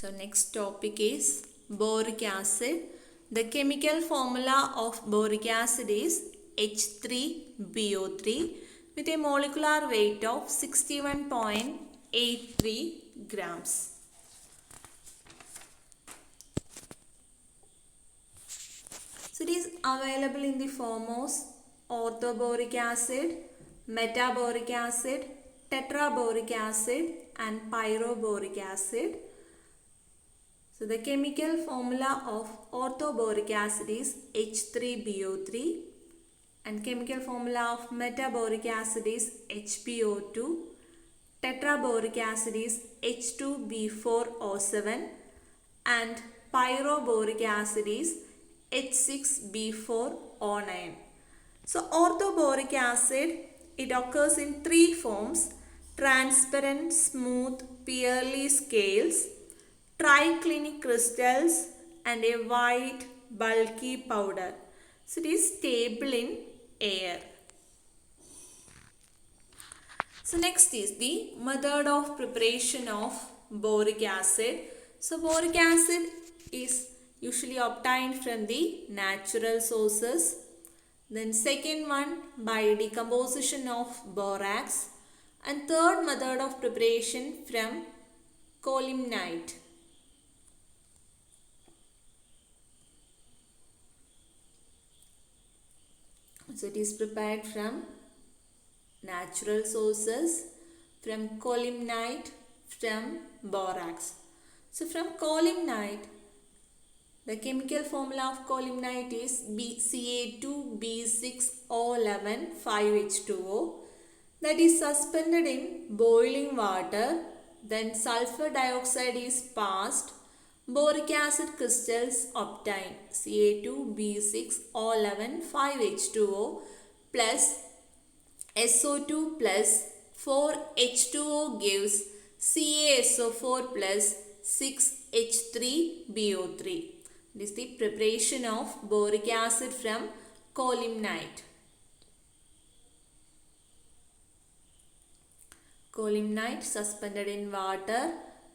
So next topic is boric acid. The chemical formula of boric acid is H3BO3 with a molecular weight of 61.83 grams. So it is available in the form of orthoboric acid, metaboric acid, tetraboric acid and pyroboric acid. So the chemical formula of orthoboric acid is H3BO3 and chemical formula of metaboric acid is HbO2. Tetraboric acid is H2B4O7 and pyroboric acid is H6B4O9. So orthoboric acid, it occurs in three forms: transparent, smooth, pearly scales, triclinic crystals and a white bulky powder. So it is stable in air. So next is the method of preparation of boric acid. So boric acid is usually obtained from the natural sources. Then second one by decomposition of borax. And third method of preparation from colimnite. So it is prepared from natural sources, from colimnite, from borax. So from colimnite, the chemical formula of colimnite is Ca2B6O11 5H2O, that is suspended in boiling water. Then sulfur dioxide is passed. Boric acid crystals obtained. Ca2B6O11 5H2O plus SO2 plus 4H2O gives CaSO4 plus 6H3BO3. This is the preparation of boric acid from colimnite. Colimnite suspended in water,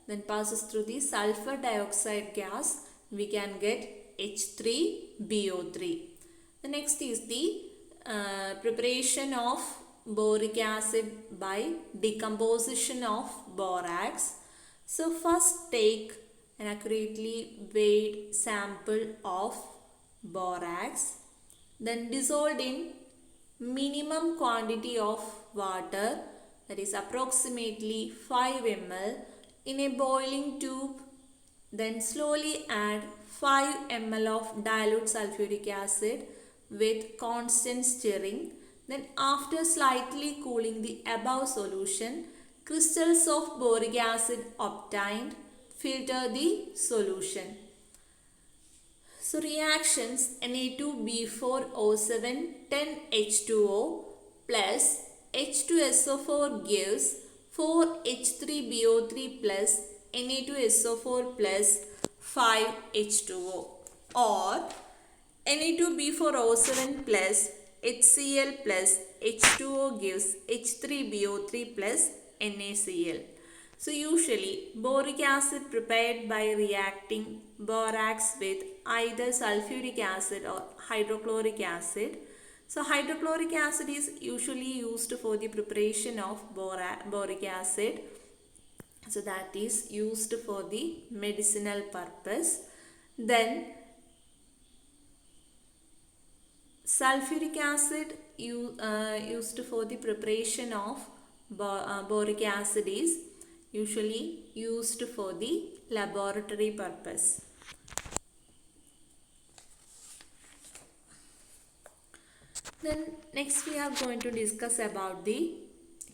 then passes through the sulfur dioxide gas, we can get H3BO3. The next is the preparation of boric acid by decomposition of borax. So first take an accurately weighed sample of borax, then dissolved in minimum quantity of water, that is approximately 5 ml, in a boiling tube. Then slowly add 5 ml of dilute sulfuric acid with constant stirring. Then after slightly cooling the above solution, crystals of boric acid obtained, filter the solution. So reactions: Na2B4O7 10H2O plus H2SO4 gives 4H3BO3 plus Na2SO4 plus 5H2O, or Na2B4O7 plus HCl plus H2O gives H3BO3 plus NaCl. So usually boric acid prepared by reacting borax with either sulfuric acid or hydrochloric acid. So hydrochloric acid is usually used for the preparation of boric acid. So that is used for the medicinal purpose. Then sulfuric acid used for the preparation of boric acid is usually used for the laboratory purpose. Then next we are going to discuss about the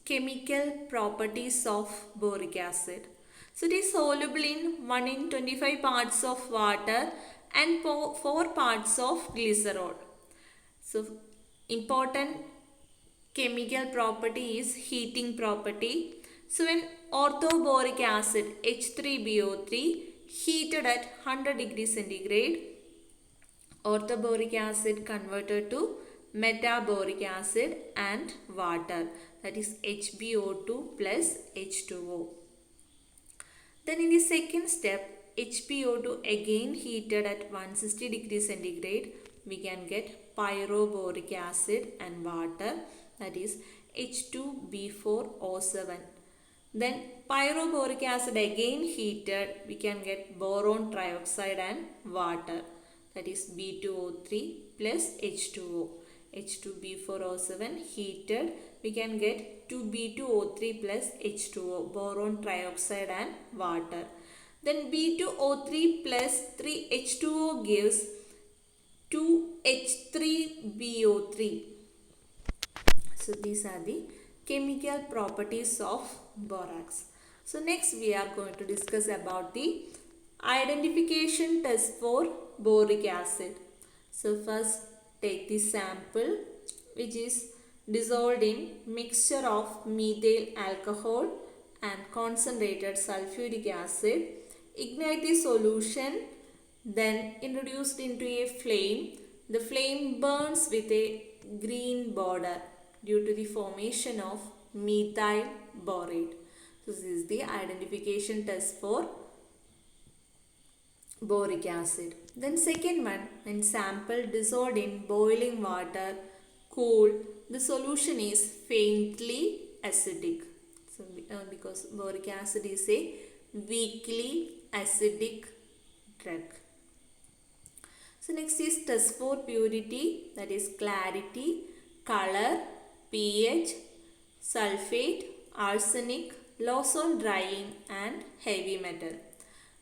chemical properties of boric acid. So it is soluble in 1 in 25 parts of water and 4 parts of glycerol. So important chemical property is heating property. So when orthoboric acid H3BO3 heated at 100 degrees centigrade, orthoboric acid converted to metaboric acid and water, that is HbO2 plus H2O. Then in the second step, HPO2 again heated at 160 degrees centigrade, we can get pyroboric acid and water, that is H2B4O7. Then pyroboric acid again heated, we can get boron trioxide and water, that is B2O3 plus H2O. H2B4O7 heated, we can get 2B2O3 plus H2O, boron trioxide and water. Then B2O3 plus 3H2O gives 2H3BO3. So these are the chemical properties of borax. So next we are going to discuss about the identification test for boric acid. So first take the sample which is dissolved in mixture of methyl alcohol and concentrated sulfuric acid. Ignite the solution, then introduced into a flame. The flame burns with a green border due to the formation of methyl borate. So this is the identification test for boric acid. Then second one, when sample dissolved in boiling water, cooled, the solution is faintly acidic. So because boric acid is a weakly acidic drug. So next is test for purity, that is clarity, color, pH, sulfate, arsenic, loss on drying and heavy metal.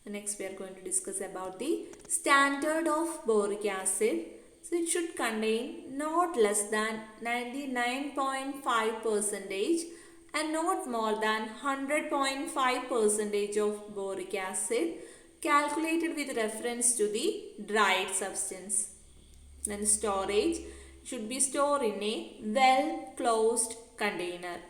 Next we are going to discuss about the standard of boric acid. So it should contain not less than 99.5% and not more than 100.5% of boric acid, calculated with reference to the dried substance. Then storage should be stored in a well closed container.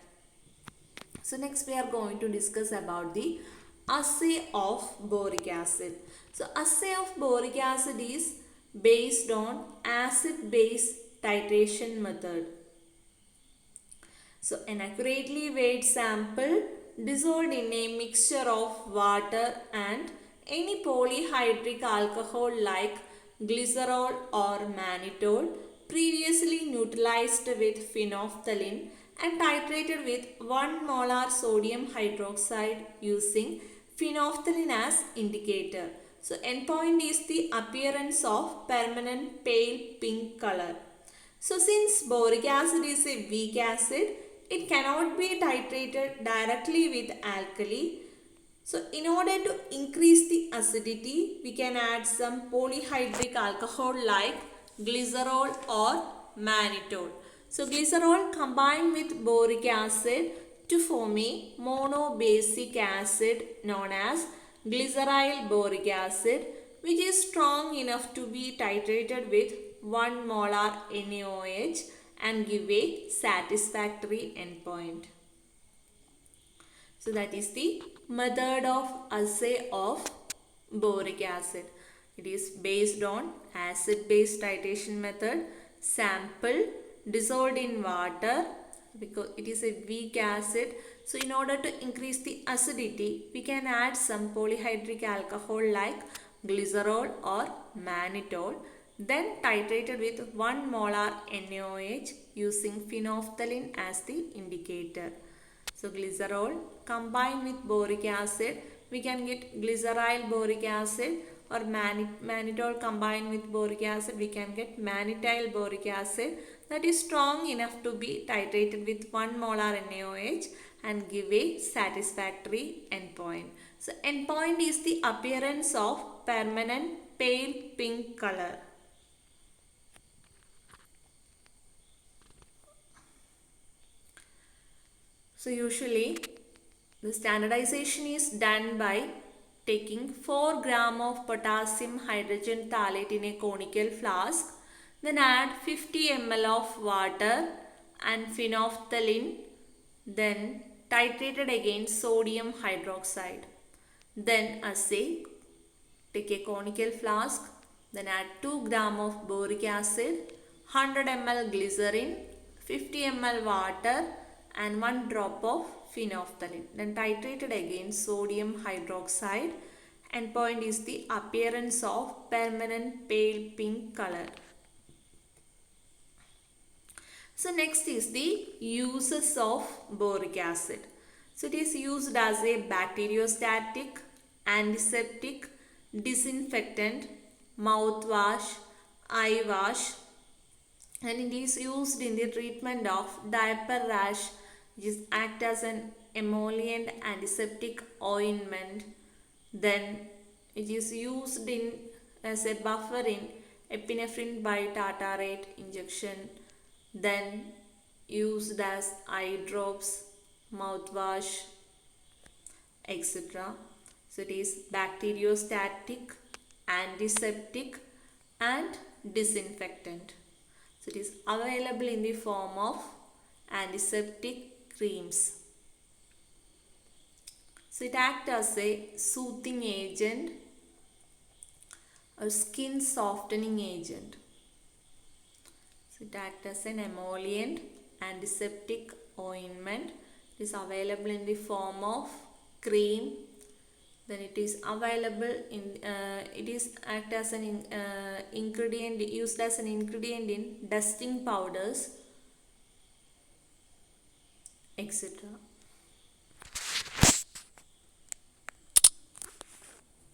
So next we are going to discuss about the assay of boric acid. So assay of boric acid is based on acid-base titration method. So an accurately weighed sample dissolved in a mixture of water and any polyhydric alcohol like glycerol or mannitol, previously neutralized with phenolphthalein and titrated with 1 molar sodium hydroxide using phenolphthalein as indicator. So endpoint is the appearance of permanent pale pink color. So since boric acid is a weak acid, it cannot be titrated directly with alkali. So in order to increase the acidity, we can add some polyhydric alcohol like glycerol or mannitol. So glycerol combined with boric acid to form a monobasic acid known as glyceryl boric acid, which is strong enough to be titrated with 1 molar NaOH and give a satisfactory endpoint. So that is the method of assay of boric acid. It is based on acid-base titration method, sample dissolved in water because it is a weak acid. So in order to increase the acidity, we can add some polyhydric alcohol like glycerol or mannitol, then titrated with 1 molar NaOH using phenolphthalein as the indicator. So glycerol combined with boric acid, we can get glyceryl boric acid, or mannitol combined with boric acid, we can get mannitol boric acid that is strong enough to be titrated with 1 molar NaOH and give a satisfactory endpoint. So endpoint is the appearance of permanent pale pink color. So usually the standardization is done by taking 4 gram of potassium hydrogen phthalate in a conical flask, then add 50 ml of water and phenolphthalein, then titrated against sodium hydroxide. Then assay, take a conical flask, then add 2 gram of boric acid, 100 ml glycerin, 50 ml water and 1 drop of phenolphthalein. Then titrated against sodium hydroxide Endpoint is the appearance of permanent pale pink color. So next is the uses of boric acid. So it is used as a bacteriostatic, antiseptic, disinfectant, mouthwash, eye wash, and it is used in the treatment of diaper rash, which is act as an emollient antiseptic ointment. Then it is used in as a buffer in epinephrine bitartrate injection, then used as eye drops, mouthwash, etc. So it is bacteriostatic, antiseptic and disinfectant. So it is available in the form of antiseptic creams. So it acts as a soothing agent or skin softening agent. So it acts as an emollient antiseptic ointment. It is available in the form of cream. Then it is available in it is act as an ingredient, used as an ingredient in dusting powders, etc.